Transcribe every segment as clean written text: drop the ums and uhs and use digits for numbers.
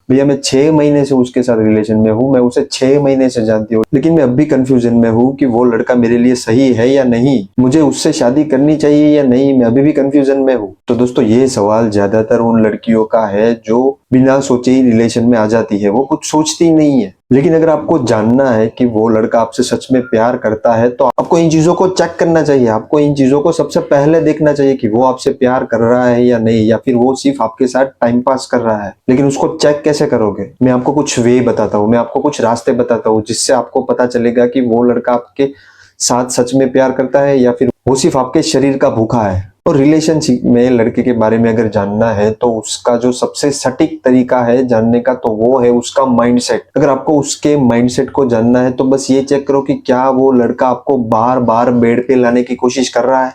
भैया मैं 6 महीने से उसके साथ रिलेशन में हूँ, मैं उसे 6 महीने से जानती हूँ, लेकिन मैं अब भी कंफ्यूजन में हूँ कि वो लड़का मेरे लिए सही है या नहीं, मुझे उससे शादी करनी चाहिए या नहीं, मैं अभी भी कंफ्यूजन में हूँ। तो दोस्तों ये सवाल ज्यादातर उन लड़कियों का है जो बिना सोचे ही रिलेशन में आ जाती है, वो कुछ सोचती नहीं है। लेकिन अगर आपको जानना है कि वो लड़का आपसे सच में प्यार करता है तो आपको इन चीजों को चेक करना चाहिए, आपको इन चीजों को सबसे पहले देखना चाहिए कि वो आपसे प्यार कर रहा है या नहीं, या फिर वो सिर्फ आपके साथ टाइम पास कर रहा है। लेकिन उसको चेक कैसे करोगे? मैं आपको कुछ वे बताता हूँ, मैं आपको कुछ रास्ते बताता हूँ जिससे आपको पता चलेगा कि वो लड़का आपके साथ सच में प्यार करता है या फिर वो सिर्फ आपके शरीर का भूखा है। और रिलेशनशिप में लड़के के बारे में अगर जानना है तो उसका जो सबसे सटीक तरीका है जानने का तो वो है उसका माइंडसेट। अगर आपको उसके माइंडसेट को जानना है तो बस ये चेक करो कि क्या वो लड़का आपको बार बार बेड पे लाने की कोशिश कर रहा है,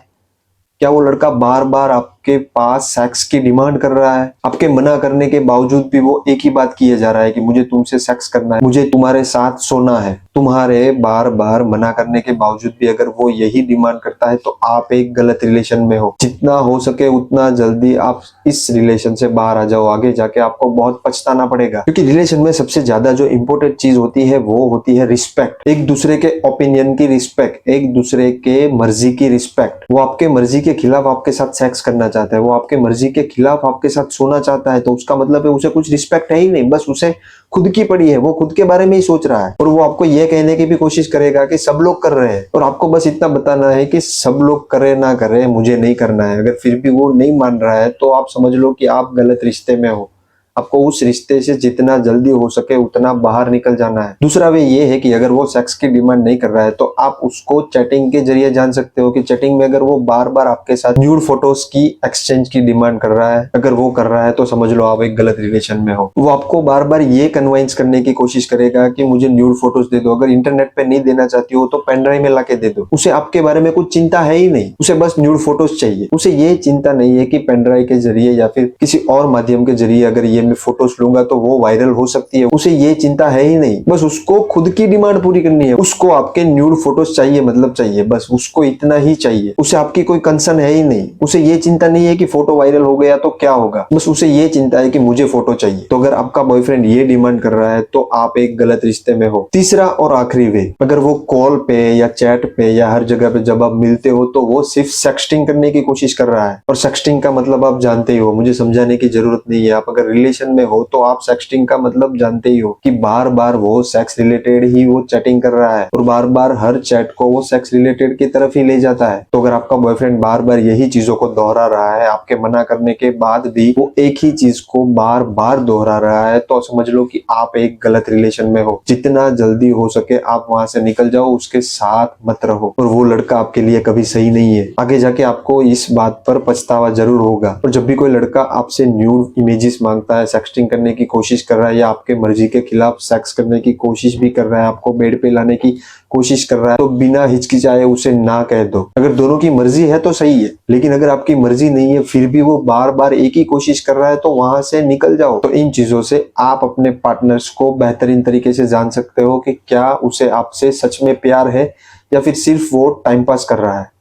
क्या वो लड़का बार बार आपके पास सेक्स की डिमांड कर रहा है, आपके मना करने के बावजूद भी वो एक ही बात किए जा रहा है कि मुझे तुमसे सेक्स करना है, मुझे तुम्हारे साथ सोना है। तुम्हारे बार बार मना करने के बावजूद भी अगर वो यही डिमांड करता है तो आप एक गलत रिलेशन में हो। जितना हो सके उतना जल्दी आप इस रिलेशन से बाहर आ जाओ, आगे जाके आपको बहुत पछताना पड़ेगा। क्योंकि रिलेशन में सबसे ज्यादा जो इंपॉर्टेंट चीज होती है वो होती है रिस्पेक्ट, एक दूसरे के ओपिनियन की रिस्पेक्ट, एक दूसरे के मर्जी की रिस्पेक्ट। वो आपके मर्जी के खिलाफ आपके साथ सेक्स करना चाहता है, वो आपके मर्जी के खिलाफ आपके साथ सोना चाहता है, तो उसका मतलब है उसे कुछ रिस्पेक्ट है ही नहीं, बस उसे खुद की पड़ी है, वो खुद के बारे में ही सोच रहा है। और वो आपको ये कहने की भी कोशिश करेगा कि सब लोग कर रहे हैं, और आपको बस इतना बताना है कि सब लोग करे ना करे मुझे नहीं करना है। अगर फिर भी वो नहीं मान रहा है तो आप समझ लो कि आप गलत रिश्ते में हो, आपको उस रिश्ते से जितना जल्दी हो सके उतना बाहर निकल जाना है। दूसरा वे ये है कि अगर वो सेक्स की डिमांड नहीं कर रहा है तो आप उसको चैटिंग के जरिए जान सकते हो कि चैटिंग में अगर वो बार बार आपके साथ न्यूड फोटोज की एक्सचेंज की डिमांड कर रहा है, अगर वो कर रहा है तो समझ लो आप एक गलत रिलेशन में हो। वो आपको बार बार ये कन्विंस करने की कोशिश करेगा कि मुझे न्यूड फोटोज दे दो, अगर इंटरनेट पे नहीं देना चाहती हो तो पेन ड्राइव में लाके दे दो। उसे आपके बारे में कुछ चिंता है ही नहीं, उसे बस न्यूड फोटोज चाहिए। उसे ये चिंता नहीं है कि पेन ड्राइव के जरिए या फिर किसी और माध्यम के जरिए अगर ये मैं फोटोज लूंगा तो वो वायरल हो सकती है, उसे ये चिंता है ही नहीं। बस उसको खुद की डिमांड पूरी करनी है, उसको आपके न्यूड फोटोज चाहिए, मतलब चाहिए, बस उसको इतना ही चाहिए। उसे आपकी कोई कंसर्न है ही नहीं, उसे ये चिंता नहीं है कि फोटो वायरल हो गया तो क्या होगा, बस उसे ये चिंता है कि मुझे फोटो चाहिए। तो अगर आपका बॉयफ्रेंड ये डिमांड कर रहा है तो आप एक गलत रिश्ते में हो। तीसरा और आखिरी वे, अगर वो कॉल पे या चैट पे या हर जगह पे जब आप मिलते हो तो वो सिर्फ सेक्सटिंग करने की कोशिश कर रहा है। और सेक्सटिंग का मतलब आप जानते ही हो, मुझे समझाने की जरूरत नहीं है। आप अगर रिलेशन में हो तो आप सेक्सटिंग का मतलब जानते ही हो कि बार बार वो सेक्स रिलेटेड ही वो चैटिंग कर रहा है और बार बार हर चैट को वो सेक्स रिलेटेड की तरफ ही ले जाता है। तो अगर आपका बॉयफ्रेंड बार बार यही चीजों को दोहरा रहा है, आपके मना करने के बाद भी वो एक ही चीज को बार बार दोहरा रहा है, तो समझ लो कि आप एक गलत रिलेशन में हो। जितना जल्दी हो सके आप वहां से निकल जाओ, उसके साथ मत रहो। और वो लड़का आपके लिए कभी सही नहीं है, आगे जाके आपको इस बात पर पछतावा जरूर होगा। और जब भी कोई लड़का आपसे न्यूड इमेजेस मांगता है, सेक्सटिंग करने की कोशिश कर रहा है या आपके मर्जी के खिलाफ सेक्स करने की कोशिश भी कर रहा है, आपको बेड पे लाने की कोशिश कर रहा है, तो बिना हिचकिचाए उसे ना कह दो। अगर दोनों की मर्जी है तो सही है, लेकिन अगर आपकी मर्जी नहीं है फिर भी वो बार बार एक ही कोशिश कर रहा है तो वहां से निकल जाओ। तो इन चीजों से आप अपने पार्टनर्स को बेहतरीन तरीके से जान सकते हो कि क्या उसे आपसे सच में प्यार है या फिर सिर्फ वो टाइम पास कर रहा है।